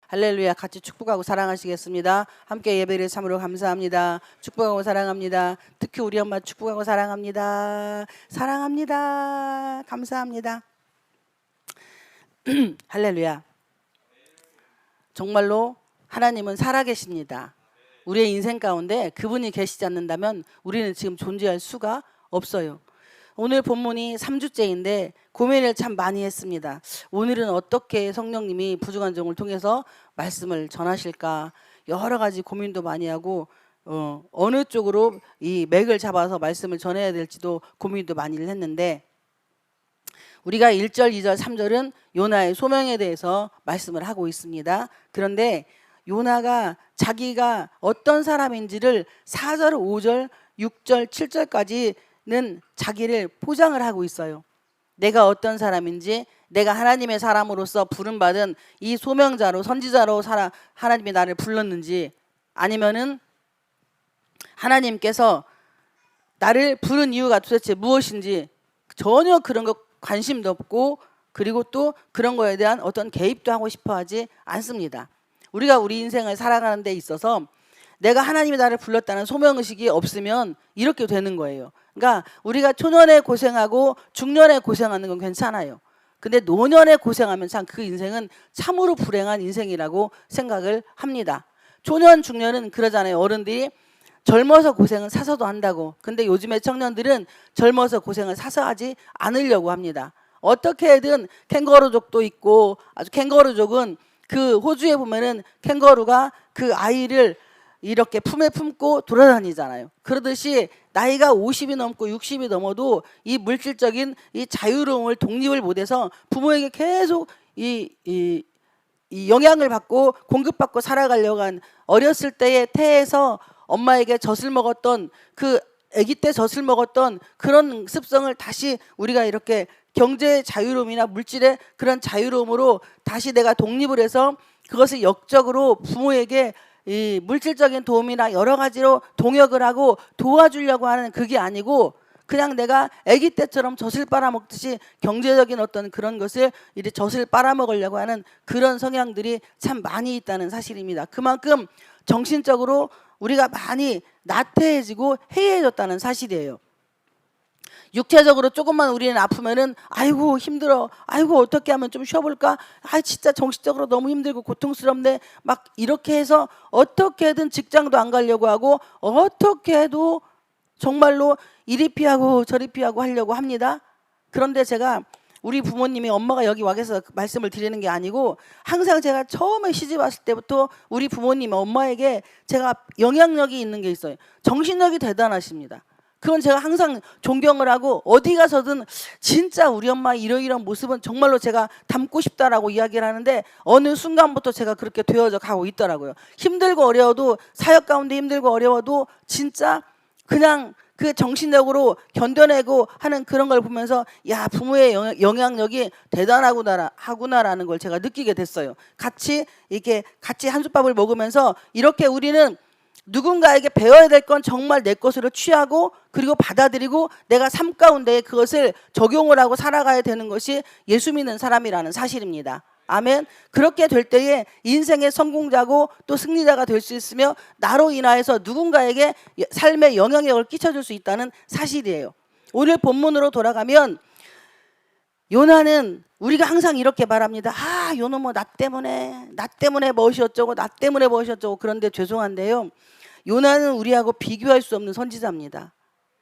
할렐루야. 같이 축복하고 사랑하시겠습니다. 함께 예배를 참으로 감사합니다. 축복하고 사랑합니다. 특히 우리 엄마 축복하고 사랑합니다. 사랑합니다. 감사합니다. 할렐루야. 정말로 하나님은 살아계십니다. 우리의 인생 가운데 그분이 계시지 않는다면 우리는 지금 존재할 수가 없어요. 오늘 본문이 3주째인데 고민을 참 많이 했습니다. 오늘은 어떻게 성령님이 부족한 종을 통해서 말씀을 전하실까 여러 가지 고민도 많이 하고 어느 쪽으로 이 맥을 잡아서 말씀을 전해야 될지도 고민도 많이 했는데 우리가 1절, 2절, 3절은 요나의 소명에 대해서 말씀을 하고 있습니다. 그런데 요나가 자기가 어떤 사람인지를 4절, 5절, 6절, 7절까지는 자기를 포장을 하고 있어요. 내가 어떤 사람인지, 내가 하나님의 사람으로서 부름받은 이 소명자로 선지자로 하나님이 나를 불렀는지, 아니면은 하나님께서 나를 부른 이유가 도대체 무엇인지 전혀 그런 거 관심도 없고, 그리고 또 그런 거에 대한 어떤 개입도 하고 싶어 하지 않습니다. 우리가 우리 인생을 살아가는 데 있어서 내가 하나님이 나를 불렀다는 소명의식이 없으면 이렇게 되는 거예요. 그러니까 우리가 초년에 고생하고 중년에 고생하는 건 괜찮아요. 근데 노년에 고생하면 참 그 인생은 참으로 불행한 인생이라고 생각을 합니다. 초년 중년은 그러잖아요. 어른들이 젊어서 고생은 사서도 한다고. 근데 요즘의 청년들은 젊어서 고생을 사서 하지 않으려고 합니다. 어떻게든 캥거루족도 있고, 아주 캥거루족은 그 호주에 보면은 캥거루가 그 아이를 이렇게 품에 품고 돌아다니잖아요. 그러듯이 나이가 50이 넘고 60이 넘어도 이 물질적인 이 자유로움을 독립을 못해서 부모에게 계속 이 영향을 받고 공급받고 살아가려고 한 어렸을 때의 태에서 엄마에게 젖을 먹었던 그 아기 때 젖을 먹었던 그런 습성을 다시 우리가 이렇게 경제의 자유로움이나 물질의 그런 자유로움으로 다시 내가 독립을 해서 그것을 역적으로 부모에게 이 물질적인 도움이나 여러 가지로 동역을 하고 도와주려고 하는 그게 아니고 그냥 내가 아기 때처럼 젖을 빨아먹듯이 경제적인 어떤 그런 것을 이제 젖을 빨아먹으려고 하는 그런 성향들이 참 많이 있다는 사실입니다. 그만큼 정신적으로 우리가 많이 나태해지고 해이해졌다는 사실이에요. 육체적으로 조금만 우리는 아프면은 아이고 힘들어, 아이고 어떻게 하면 좀 쉬어볼까, 아 진짜 정신적으로 너무 힘들고 고통스럽네, 막 이렇게 해서 어떻게든 직장도 안 가려고 하고 어떻게 해도 정말로 이리 피하고 저리 피하고 하려고 합니다. 그런데 제가 우리 부모님이 엄마가 여기 와 계셔서 말씀을 드리는 게 아니고 항상 제가 처음에 시집 왔을 때부터 우리 부모님 엄마에게 제가 영향력이 있는 게 있어요. 정신력이 대단하십니다. 그건 제가 항상 존경을 하고 어디 가서든 진짜 우리 엄마 이러이러한 모습은 정말로 제가 닮고 싶다라고 이야기를 하는데 어느 순간부터 제가 그렇게 되어져 가고 있더라고요. 힘들고 어려워도 사역 가운데 힘들고 어려워도 진짜 그냥 그 정신력으로 견뎌내고 하는 그런 걸 보면서 야 부모의 영향력이 대단하구나라는 걸 제가 느끼게 됐어요. 같이 이렇게 같이 한솥밥을 먹으면서 이렇게 우리는 누군가에게 배워야 될 건 정말 내 것으로 취하고 그리고 받아들이고 내가 삶 가운데 그것을 적용을 하고 살아가야 되는 것이 예수 믿는 사람이라는 사실입니다. 아멘. 그렇게 될 때에 인생의 성공자고 또 승리자가 될 수 있으며 나로 인하여서 누군가에게 삶의 영향력을 끼쳐줄 수 있다는 사실이에요. 오늘 본문으로 돌아가면 요나는 우리가 항상 이렇게 말합니다. 아 요놈 뭐 나 때문에 무엇이 어쩌고 나 때문에 무엇이 어쩌고. 그런데 죄송한데요, 요나는 우리하고 비교할 수 없는 선지자입니다.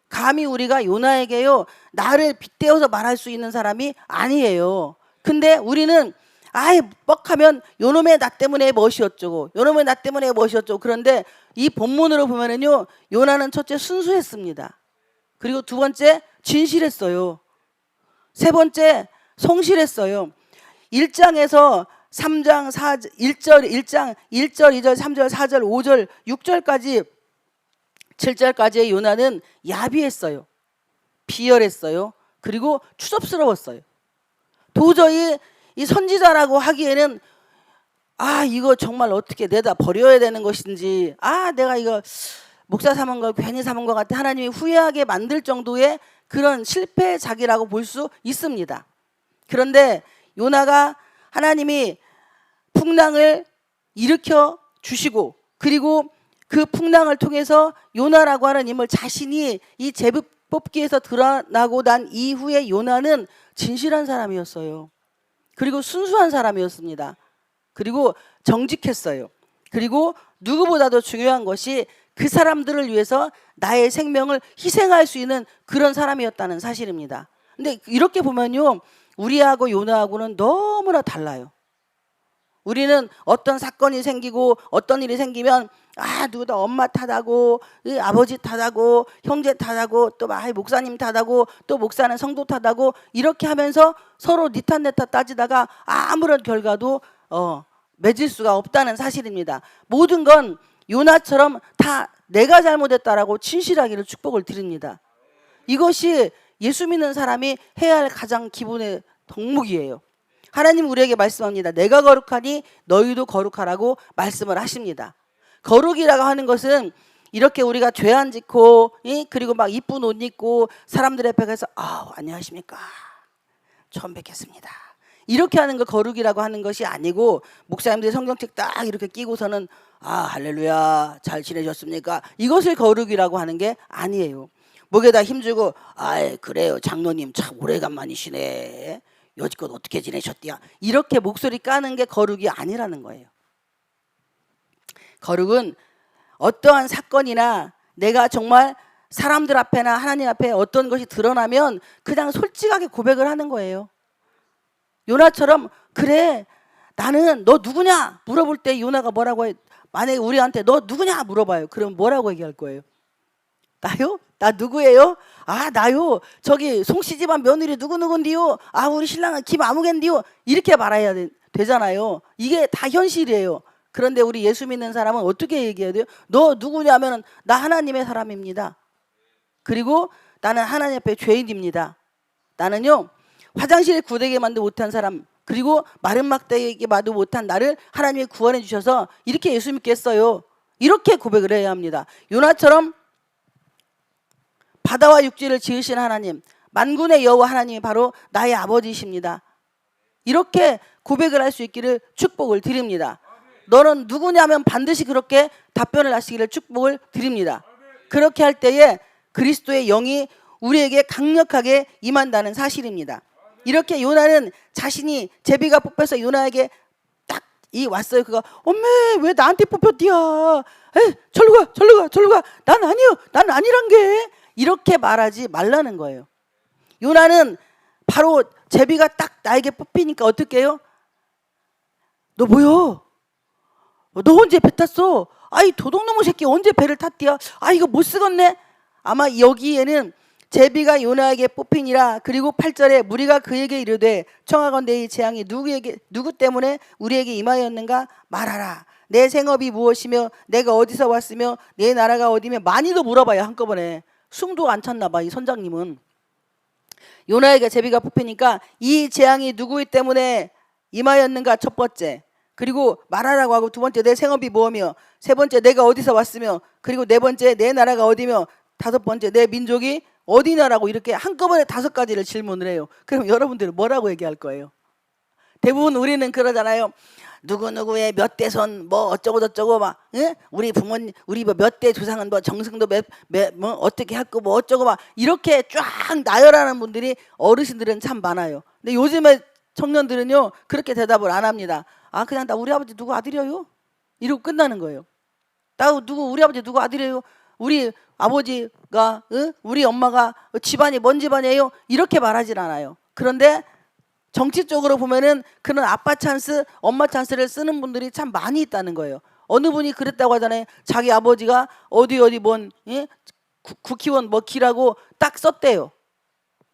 감히 우리가 요나에게요 나를 빗대어서 말할 수 있는 사람이 아니에요. 근데 우리는 아이 뻑하면 요놈의 나 때문에 무엇이 어쩌고 요놈의 나 때문에 무엇이 어쩌고. 그런데 이 본문으로 보면은요 요나는 첫째 순수했습니다. 그리고 두 번째 진실했어요. 세 번째 성실했어요. 1장에서 3장 4절 1장 1절 2절 3절 4절 5절 6절까지 7절까지의 요나는 야비했어요. 비열했어요. 그리고 추접스러웠어요. 도저히 이 선지자라고 하기에는 아 이거 정말 어떻게 내다 버려야 되는 것인지, 아 내가 이거 목사 삼은 걸 괜히 삼은 것 같아 하나님이 후회하게 만들 정도의 그런 실패작이라고 볼 수 있습니다. 그런데 요나가 하나님이 풍랑을 일으켜 주시고, 그리고 그 풍랑을 통해서 요나라고 하는 인물 자신이 이 제비 뽑기에서 드러나고 난 이후에 요나는 진실한 사람이었어요. 그리고 순수한 사람이었습니다. 그리고 정직했어요. 그리고 누구보다도 중요한 것이 그 사람들을 위해서 나의 생명을 희생할 수 있는 그런 사람이었다는 사실입니다. 근데 이렇게 보면요, 우리하고 요나하고는 너무나 달라요. 우리는 어떤 사건이 생기고 어떤 일이 생기면 누구다 엄마 탓하고 아버지 탓하고 형제 탓하고 또 목사님 탓하고 또 목사는 성도 탓하고 이렇게 하면서 서로 니 탓 내 탓 따지다가 아무런 결과도 맺을 수가 없다는 사실입니다. 모든 건 요나처럼 다 내가 잘못했다라고 진실하기를 축복을 드립니다. 이것이 예수 믿는 사람이 해야 할 가장 기본의 덕목이에요. 하나님 우리에게 말씀합니다. 내가 거룩하니 너희도 거룩하라고 말씀을 하십니다. 거룩이라고 하는 것은 이렇게 우리가 죄 안 짓고 그리고 막 이쁜 옷 입고 사람들 앞에 가서 안녕하십니까, 처음 뵙겠습니다, 이렇게 하는 거 거룩이라고 하는 것이 아니고, 목사님들이 성경책 딱 이렇게 끼고서는 할렐루야 잘 지내셨습니까, 이것을 거룩이라고 하는 게 아니에요. 목에다 힘주고 그래요 장로님 참 오래간만이시네, 여지껏 어떻게 지내셨디야, 이렇게 목소리 까는 게 거룩이 아니라는 거예요. 거룩은 어떠한 사건이나 내가 정말 사람들 앞에나 하나님 앞에 어떤 것이 드러나면 그냥 솔직하게 고백을 하는 거예요. 요나처럼 그래 나는 너 누구냐 물어볼 때 요나가 뭐라고 해? 만약에 우리한테 너 누구냐 물어봐요. 그럼 뭐라고 얘기할 거예요? 나요? 나 누구예요? 나요 저기 송씨 집안 며느리 누구누군디요. 우리 신랑은 김아무갠디요. 이렇게 말해야 되잖아요. 이게 다 현실이에요. 그런데 우리 예수 믿는 사람은 어떻게 얘기해야 돼요? 너 누구냐면 나 하나님의 사람입니다. 그리고 나는 하나님 앞에 죄인입니다. 나는요 화장실에 구대게 만도 못한 사람, 그리고 마른 막대기 마도 못한 나를 하나님이 구원해 주셔서 이렇게 예수 믿겠어요. 이렇게 고백을 해야 합니다. 요나처럼 바다와 육지를 지으신 하나님, 만군의 여호와 하나님이 바로 나의 아버지이십니다. 이렇게 고백을 할 수 있기를 축복을 드립니다. 너는 누구냐면 반드시 그렇게 답변을 하시기를 축복을 드립니다. 그렇게 할 때에 그리스도의 영이 우리에게 강력하게 임한다는 사실입니다. 이렇게 요나는 자신이 제비가 뽑혀서 요나에게 딱 왔어요. 그거 엄매 왜 나한테 뽑혔디야, 절로 가 난 아니요, 난 아니란 게, 이렇게 말하지 말라는 거예요. 요나는 바로 제비가 딱 나에게 뽑히니까 어떻게 해요? 너 뭐요? 너 언제 배 탔어? 도둑놈의 새끼 언제 배를 탔디야? 이거 못 쓰겠네. 아마 여기에는 제비가 요나에게 뽑히니라. 그리고 8절에 무리가 그에게 이르되 청하건대 이 재앙이 누구 때문에 우리에게 임하였는가 말하라. 내 생업이 무엇이며 내가 어디서 왔으며 내 나라가 어디며 많이도 물어봐요. 한꺼번에. 숨도 안 찼나 봐 이 선장님은. 요나에게 제비가 뽑히니까 이 재앙이 누구 때문에 임하였는가 첫 번째, 그리고 말하라고 하고 두 번째 내 생업이 뭐며, 세 번째 내가 어디서 왔으며, 그리고 네 번째 내 나라가 어디며, 다섯 번째 내 민족이 어디냐라고 이렇게 한꺼번에 5가지를 질문을 해요. 그럼 여러분들은 뭐라고 얘기할 거예요? 대부분 우리는 그러잖아요. 누구누구의 몇 대선 뭐 어쩌고 저쩌고 막 우리 부모님 우리 몇 대 조상은 뭐 정승도 뭐 어떻게 했고 뭐 어쩌고 막 이렇게 쫙 나열하는 분들이 어르신들은 참 많아요. 근데 요즘에 청년들은요 그렇게 대답을 안 합니다. 그냥 나 우리 아버지 누구 아들이에요? 이러고 끝나는 거예요. 우리 아버지 누구 아들이에요? 우리 아버지가 우리 엄마가 집안이 뭔 집안이에요? 이렇게 말하진 않아요. 그런데 정치적으로 보면은 그런 아빠 찬스, 엄마 찬스를 쓰는 분들이 참 많이 있다는 거예요. 어느 분이 그랬다고 하잖아요. 자기 아버지가 어디 뭔 국회의원 뭐 기라고 딱 썼대요.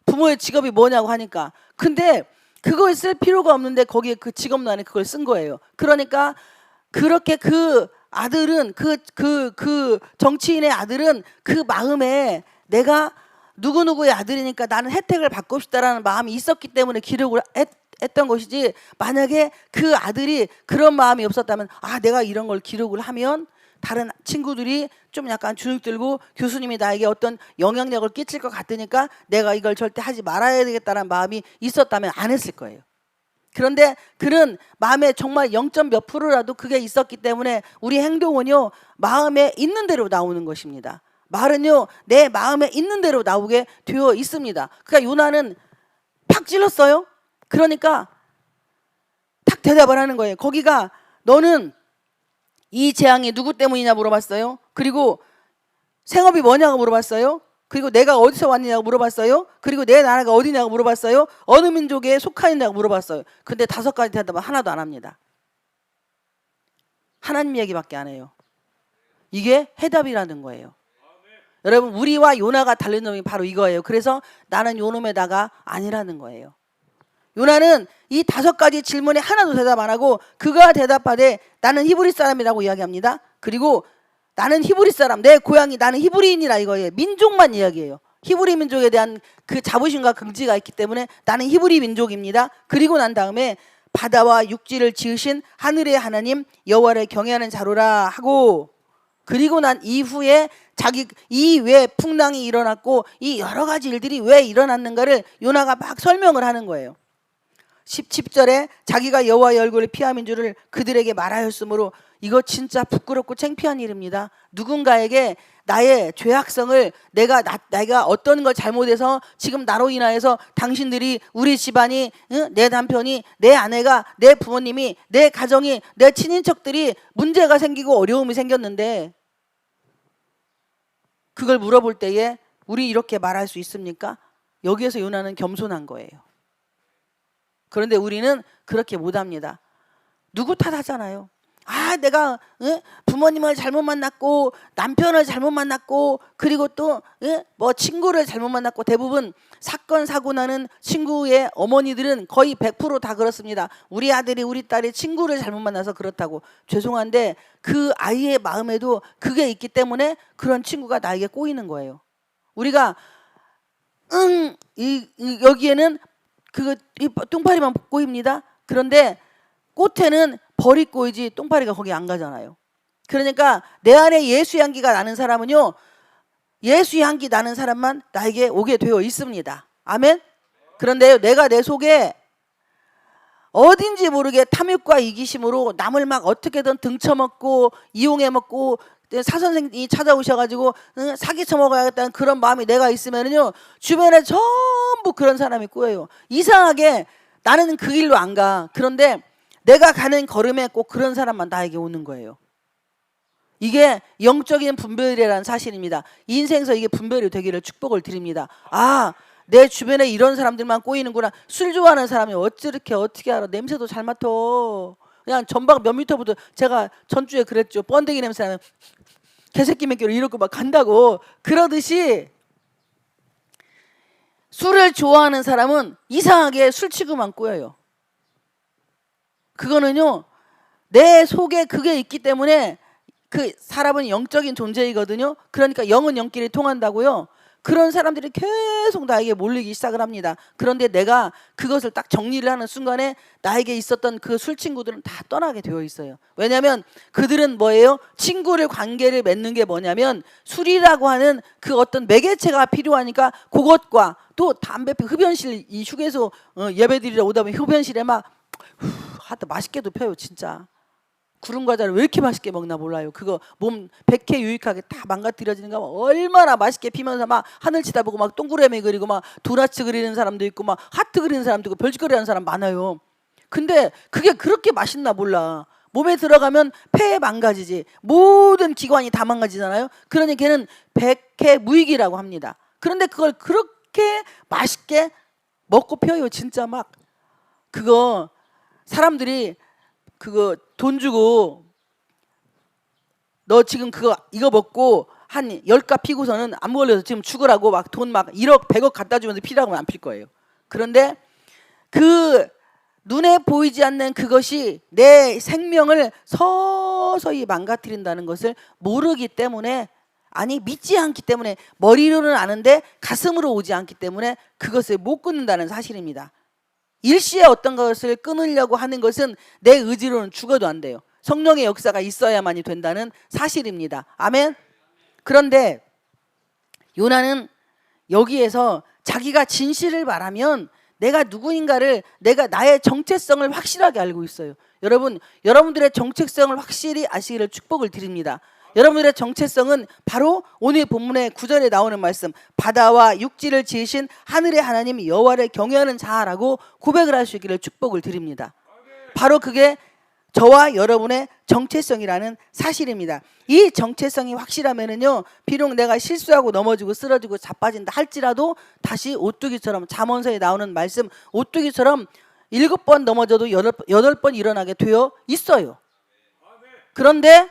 부모의 직업이 뭐냐고 하니까. 근데 그걸 쓸 필요가 없는데 거기에 그 직업란에 그걸 쓴 거예요. 그러니까 그렇게 그 아들은 그 정치인의 아들은 그 마음에 내가 누구누구의 아들이니까 나는 혜택을 받고 싶다라는 마음이 있었기 때문에 기록을 했던 것이지, 만약에 그 아들이 그런 마음이 없었다면 내가 이런 걸 기록을 하면 다른 친구들이 좀 약간 주눅 들고 교수님이 나에게 어떤 영향력을 끼칠 것 같으니까 내가 이걸 절대 하지 말아야 되겠다는 마음이 있었다면 안 했을 거예요. 그런데 그는 마음에 정말 0. 몇 프로라도 그게 있었기 때문에 우리 행동은요 마음에 있는 대로 나오는 것입니다. 말은요 내 마음에 있는 대로 나오게 되어 있습니다. 그러니까 요나는 팍 찔렀어요. 그러니까 탁 대답을 하는 거예요. 거기가 너는 이 재앙이 누구 때문이냐 물어봤어요. 그리고 생업이 뭐냐고 물어봤어요. 그리고 내가 어디서 왔느냐고 물어봤어요. 그리고 내 나라가 어디냐고 물어봤어요. 어느 민족에 속하느냐고 물어봤어요. 근데 5가지 대답은 하나도 안 합니다. 하나님 얘기밖에 안 해요. 이게 해답이라는 거예요. 여러분 우리와 요나가 다른 점이 바로 이거예요. 그래서 나는 요놈에다가 아니라는 거예요. 요나는 이 5가지 질문에 하나도 대답 안 하고 그가 대답하되 나는 히브리 사람이라고 이야기합니다. 그리고 나는 히브리 사람, 내 고향이 나는 히브리인이라 이거예요. 민족만 이야기해요. 히브리 민족에 대한 그 자부심과 긍지가 있기 때문에 나는 히브리 민족입니다. 그리고 난 다음에 바다와 육지를 지으신 하늘의 하나님 여호와를 경외하는 자로라 하고, 그리고 난 이후에 자기 이 왜 풍랑이 일어났고 이 여러 가지 일들이 왜 일어났는가를 요나가 막 설명을 하는 거예요. 10절에 자기가 여호와의 얼굴을 피함인 줄을 그들에게 말하였으므로, 이거 진짜 부끄럽고 창피한 일입니다. 누군가에게 나의 죄악성을 내가 어떤 걸 잘못해서 지금 나로 인하여서 당신들이 우리 집안이 내 남편이 내 아내가 내 부모님이 내 가정이 내 친인척들이 문제가 생기고 어려움이 생겼는데 그걸 물어볼 때에 우리 이렇게 말할 수 있습니까? 여기에서 요나는 겸손한 거예요. 그런데 우리는 그렇게 못합니다. 누구 탓하잖아요. 내가 부모님을 잘못 만났고 남편을 잘못 만났고 그리고 또 뭐 친구를 잘못 만났고, 대부분 사건 사고 나는 친구의 어머니들은 거의 100% 다 그렇습니다. 우리 아들이 우리 딸이 친구를 잘못 만나서 그렇다고. 죄송한데 그 아이의 마음에도 그게 있기 때문에 그런 친구가 나에게 꼬이는 거예요. 우리가 여기에는 이 똥파리만 꼬입니다. 그런데 꽃에는 벌이 꼬이지 똥파리가 거기 안 가잖아요. 그러니까 내 안에 예수의 향기가 나는 사람은요, 예수의 향기 나는 사람만 나에게 오게 되어 있습니다. 아멘. 그런데요, 내가 내 속에 어딘지 모르게 탐욕과 이기심으로 남을 막 어떻게든 등쳐먹고 이용해먹고 사선생이 찾아오셔가지고 사기쳐 먹어야겠다는 그런 마음이 내가 있으면요, 주변에 전부 그런 사람이 꼬여요. 이상하게 나는 그 길로 안 가. 그런데 내가 가는 걸음에 꼭 그런 사람만 나에게 오는 거예요. 이게 영적인 분별이라는 사실입니다. 인생에서 이게 분별이 되기를 축복을 드립니다. 내 주변에 이런 사람들만 꼬이는구나. 술 좋아하는 사람이 어떻게 알아? 냄새도 잘 맡아. 그냥 전방 몇 미터부터, 제가 전주에 그랬죠. 번데기 냄새 나면 개새끼 맺기로 이러고 막 간다고. 그러듯이 술을 좋아하는 사람은 이상하게 술 치고만 꼬여요. 그거는요, 내 속에 그게 있기 때문에. 그 사람은 영적인 존재이거든요. 그러니까 영은 영끼리 통한다고요. 그런 사람들이 계속 나에게 몰리기 시작을 합니다. 그런데 내가 그것을 딱 정리를 하는 순간에 나에게 있었던 그 술 친구들은 다 떠나게 되어 있어요. 왜냐하면 그들은 뭐예요? 친구를 관계를 맺는 게 뭐냐면 술이라고 하는 그 어떤 매개체가 필요하니까 그것과 또 담배 흡연실, 이 휴게소 예배드리러 오다 보면 흡연실에 막 하여튼 맛있게도 펴요. 진짜 구름 과자를 왜 이렇게 맛있게 먹나 몰라요. 그거 몸 백해 유익하게 다 망가뜨려지는 거 얼마나 맛있게 피면서 막 하늘 치다보고 막 동그라미 그리고 막 도넛 그리는 사람도 있고 막 하트 그리는 사람도 있고 별짓거리 하는 사람 많아요. 근데 그게 그렇게 맛있나 몰라. 몸에 들어가면 폐에 망가지지, 모든 기관이 다 망가지잖아요. 그러니 걔는 백해 무익이라고 합니다. 그런데 그걸 그렇게 맛있게 먹고 펴요. 진짜 막 그거 사람들이 그거 돈 주고 너 지금 이거 먹고 한 10갑 피고서는 안 걸려서 지금 죽으라고 막 돈 막 1억 100억 갖다 주면서 피라고 하면 안 필 거예요. 그런데 그 눈에 보이지 않는 그것이 내 생명을 서서히 망가뜨린다는 것을 모르기 때문에, 아니 믿지 않기 때문에, 머리로는 아는데 가슴으로 오지 않기 때문에 그것을 못 끊는다는 사실입니다. 일시에 어떤 것을 끊으려고 하는 것은 내 의지로는 죽어도 안 돼요. 성령의 역사가 있어야만이 된다는 사실입니다. 아멘. 그런데 요나는 여기에서 자기가 진실을 말하면 내가 누구인가를, 내가 나의 정체성을 확실하게 알고 있어요. 여러분, 여러분들의 정체성을 확실히 아시기를 축복을 드립니다. 여러분들의 정체성은 바로 오늘 본문의 9절에 나오는 말씀, 바다와 육지를 지으신 하늘의 하나님 여호와를 경외하는 자라고 고백을 하시기를 축복을 드립니다. 바로 그게 저와 여러분의 정체성이라는 사실입니다. 이 정체성이 확실하면은요, 비록 내가 실수하고 넘어지고 쓰러지고 자빠진다 할지라도 다시 오뚜기처럼, 잠언서에 나오는 말씀 오뚜기처럼 7번 넘어져도 8번 일어나게 되어 있어요. 그런데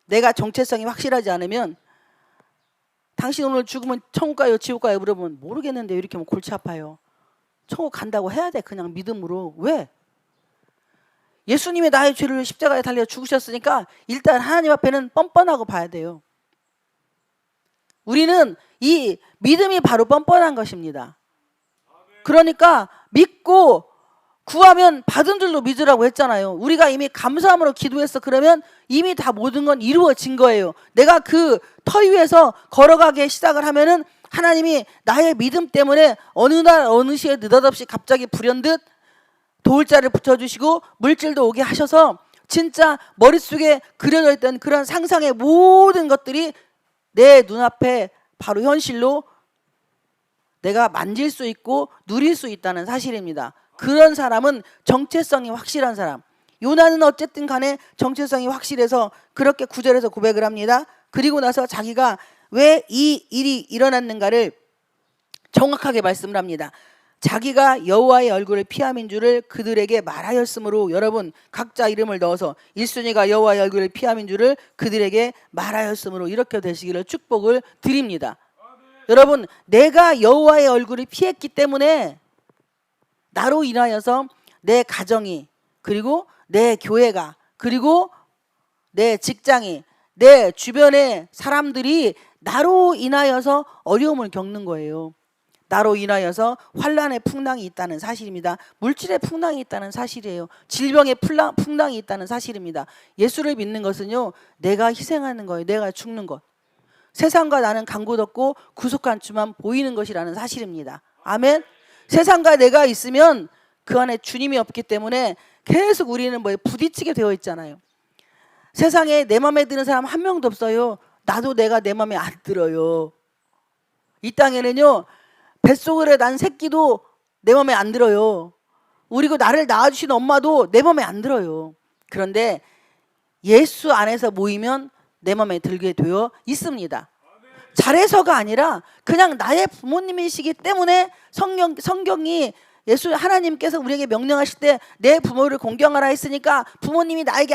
내가 정체성이 확실하지 않으면, 당신 오늘 죽으면 천국 가요 지옥 가요 물어보면 모르겠는데 이렇게 하면 골치 아파요. 천국 간다고 해야 돼. 그냥 믿음으로. 왜? 예수님이 나의 죄를 십자가에 달려 죽으셨으니까 일단 하나님 앞에는 뻔뻔하고 봐야 돼요. 우리는 이 믿음이 바로 뻔뻔한 것입니다. 그러니까 믿고 구하면 받은 줄로 믿으라고 했잖아요. 우리가 이미 감사함으로 기도했어. 그러면 이미 다 모든 건 이루어진 거예요. 내가 그 터 위에서 걸어가기 시작을 하면은 하나님이 나의 믿음 때문에 어느 날 어느 시에 느닷없이 갑자기 불현듯 도울자를 붙여주시고 물질도 오게 하셔서 진짜 머릿속에 그려져 있던 그런 상상의 모든 것들이 내 눈앞에 바로 현실로 내가 만질 수 있고 누릴 수 있다는 사실입니다. 그런 사람은 정체성이 확실한 사람. 요나는 어쨌든 간에 정체성이 확실해서 그렇게 9절에서 고백을 합니다. 그리고 나서 자기가 왜 이 일이 일어났는가를 정확하게 말씀을 합니다. 자기가 여호와의 얼굴을 피함인 줄을 그들에게 말하였으므로, 여러분 각자 이름을 넣어서 1순위가 여호와의 얼굴을 피함인 줄을 그들에게 말하였으므로 이렇게 되시기를 축복을 드립니다. 여러분, 내가 여호와의 얼굴을 피했기 때문에 나로 인하여서 내 가정이, 그리고 내 교회가, 그리고 내 직장이, 내 주변의 사람들이 나로 인하여서 어려움을 겪는 거예요. 나로 인하여서 환란의 풍랑이 있다는 사실입니다. 물질의 풍랑이 있다는 사실이에요. 질병의 풍랑이 있다는 사실입니다. 예수를 믿는 것은요, 내가 희생하는 거예요. 내가 죽는 것. 세상과 나는 간곳없고 구속한 주만 보이는 것이라는 사실입니다. 아멘. 세상과 내가 있으면 그 안에 주님이 없기 때문에 계속 우리는 뭐에 부딪히게 되어 있잖아요. 세상에 내 마음에 드는 사람 한 명도 없어요. 나도 내가 내 마음에 안 들어요. 이 땅에는요, 뱃속으로 난 새끼도 내 마음에 안 들어요. 그리고 나를 낳아주신 엄마도 내 마음에 안 들어요. 그런데 예수 안에서 모이면 내 마음에 들게 되어 있습니다. 잘해서가 아니라 그냥 나의 부모님이시기 때문에 성경이 예수 하나님께서 우리에게 명령하실 때 내 부모를 공경하라 했으니까 부모님이 나에게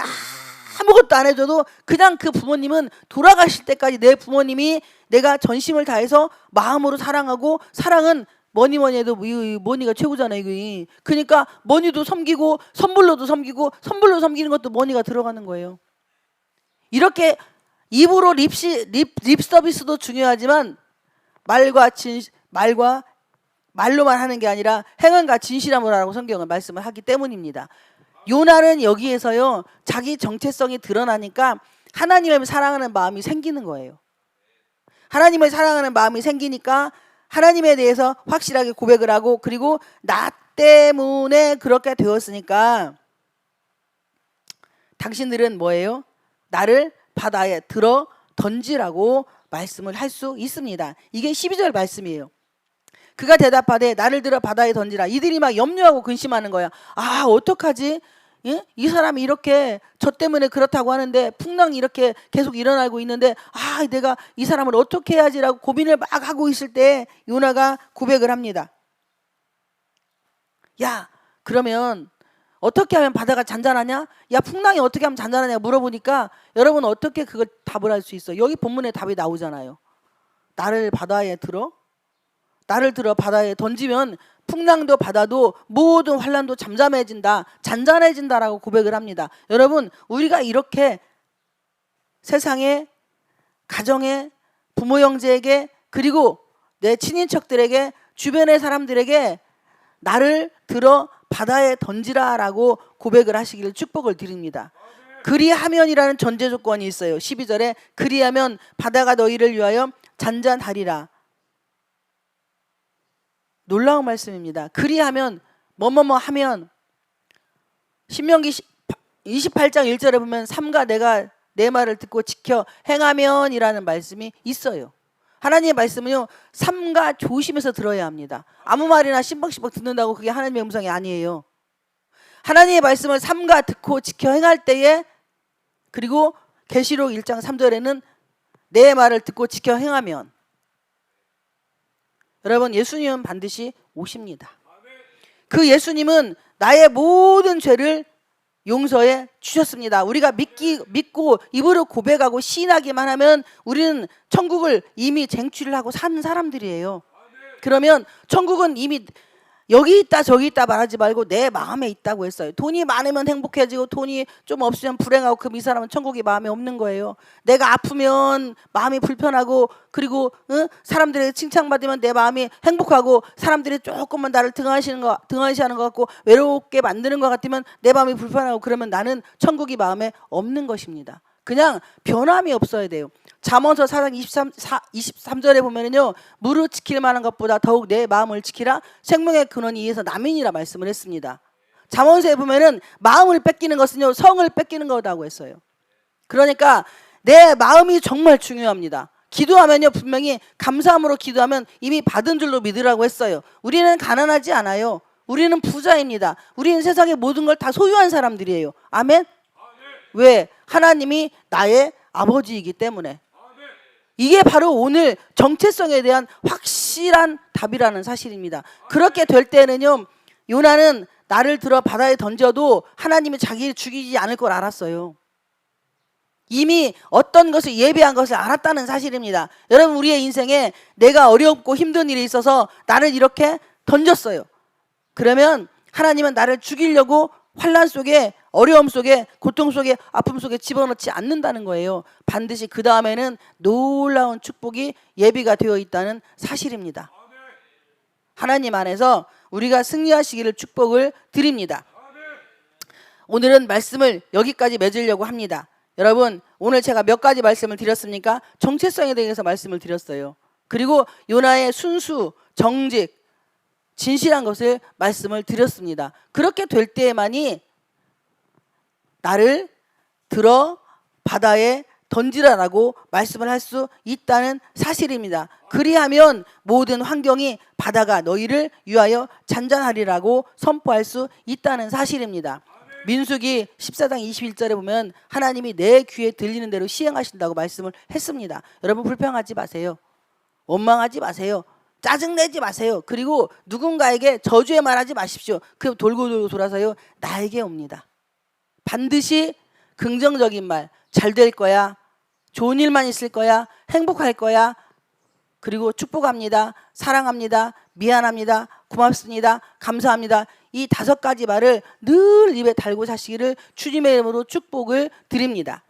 아무것도 안 해줘도 그냥 그 부모님은 돌아가실 때까지 내 부모님이 내가 전심을 다해서 마음으로 사랑하고, 사랑은 뭐니 해도 뭐니가 최고잖아요. 그러니까 뭐니도 섬기고 선불로도 섬기고 선불로 섬기는 것도 뭐니가 들어가는 거예요. 이렇게 입으로 립 서비스도 중요하지만 말로만 하는 게 아니라 행함과 진실함으로 하라고 성경은 말씀을 하기 때문입니다. 요나는 여기에서요, 자기 정체성이 드러나니까 하나님을 사랑하는 마음이 생기는 거예요. 하나님을 사랑하는 마음이 생기니까 하나님에 대해서 확실하게 고백을 하고, 그리고 나 때문에 그렇게 되었으니까 당신들은 뭐예요? 나를 바다에 들어 던지라고 말씀을 할 수 있습니다. 이게 12절 말씀이에요. 그가 대답하되 나를 들어 바다에 던지라. 이들이 막 염려하고 근심하는 거야. 아, 어떡하지? 예? 이 사람이 이렇게 저 때문에 그렇다고 하는데 풍랑이 이렇게 계속 일어나고 있는데, 아, 내가 이 사람을 어떻게 해야지라고 고민을 막 하고 있을 때 요나가 고백을 합니다. 야, 그러면 어떻게 하면 바다가 잔잔하냐? 야, 풍랑이 어떻게 하면 잔잔하냐 물어보니까 여러분 어떻게 그걸 답을 할 수 있어? 여기 본문에 답이 나오잖아요. 나를 들어 바다에 던지면 풍랑도 바다도 모든 환란도 잔잔해진다라고 고백을 합니다. 여러분, 우리가 이렇게 세상에, 가정에, 부모 형제에게, 그리고 내 친인척들에게, 주변의 사람들에게 나를 들어 바다에 던지라라고 고백을 하시기를 축복을 드립니다. 그리하면이라는 전제 조건이 있어요. 12절에 그리하면 바다가 너희를 위하여 잔잔하리라. 놀라운 말씀입니다. 그리하면 뭐뭐뭐 하면 신명기 28장 1절에 보면 삼가 내가 내 말을 듣고 지켜 행하면이라는 말씀이 있어요. 하나님의 말씀은요, 삼가 조심해서 들어야 합니다. 아무 말이나 심박심박 듣는다고 그게 하나님의 음성이 아니에요. 하나님의 말씀을 삼가 듣고 지켜 행할 때에, 그리고 계시록 1장 3절에는 내 말을 듣고 지켜 행하면, 여러분 예수님은 반드시 오십니다. 그 예수님은 나의 모든 죄를 용서해 주셨습니다. 우리가 믿고 입으로 고백하고 시인하기만 하면 우리는 천국을 이미 쟁취를 하고 사는 사람들이에요. 그러면 천국은 이미 여기 있다 저기 있다 말하지 말고 내 마음에 있다고 했어요. 돈이 많으면 행복해지고 돈이 좀 없으면 불행하고, 그럼 이 사람은 천국이 마음에 없는 거예요. 내가 아프면 마음이 불편하고, 그리고 사람들에게 칭찬받으면 내 마음이 행복하고, 사람들이 조금만 나를 등한시하는 것 같고 외롭게 만드는 것 같으면 내 마음이 불편하고, 그러면 나는 천국이 마음에 없는 것입니다. 그냥 변함이 없어야 돼요. 잠언서 4장 23절에 보면은요, 무릇 지킬 만한 것보다 더욱 내 마음을 지키라, 생명의 근원이 이에서 남이니라 말씀을 했습니다. 잠언서에 보면은 마음을 뺏기는 것은요, 성을 뺏기는 거라고 했어요. 그러니까 내 마음이 정말 중요합니다. 기도하면요, 분명히 감사함으로 기도하면 이미 받은 줄로 믿으라고 했어요. 우리는 가난하지 않아요. 우리는 부자입니다. 우리는 세상의 모든 걸 다 소유한 사람들이에요. 아멘? 왜? 하나님이 나의 아버지이기 때문에. 이게 바로 오늘 정체성에 대한 확실한 답이라는 사실입니다. 그렇게 될 때는요, 요나는 나를 들어 바다에 던져도 하나님이 자기를 죽이지 않을 걸 알았어요. 이미 어떤 것을 예비한 것을 알았다는 사실입니다. 여러분, 우리의 인생에 내가 어렵고 힘든 일이 있어서 나를 이렇게 던졌어요. 그러면 하나님은 나를 죽이려고 환난 속에, 어려움 속에, 고통 속에, 아픔 속에 집어넣지 않는다는 거예요. 반드시 그 다음에는 놀라운 축복이 예비가 되어 있다는 사실입니다. 하나님 안에서 우리가 승리하시기를 축복을 드립니다. 오늘은 말씀을 여기까지 맺으려고 합니다. 여러분, 오늘 제가 몇 가지 말씀을 드렸습니까? 정체성에 대해서 말씀을 드렸어요. 그리고 요나의 순수, 정직, 진실한 것을 말씀을 드렸습니다. 그렇게 될 때만이 나를 들어 바다에 던지라라고 말씀을 할 수 있다는 사실입니다. 그리하면 모든 환경이 바다가 너희를 위하여 잔잔하리라고 선포할 수 있다는 사실입니다. 민수기 14장 21절에 보면 하나님이 내 귀에 들리는 대로 시행하신다고 말씀을 했습니다. 여러분, 불평하지 마세요. 원망하지 마세요. 짜증내지 마세요. 그리고 누군가에게 저주의 말하지 마십시오. 그 돌고 돌아서요, 나에게 옵니다. 반드시 긍정적인 말, 잘 될 거야, 좋은 일만 있을 거야, 행복할 거야, 그리고 축복합니다, 사랑합니다, 미안합니다, 고맙습니다, 감사합니다, 이 5가지 말을 늘 입에 달고 사시기를 주님의 이름으로 축복을 드립니다.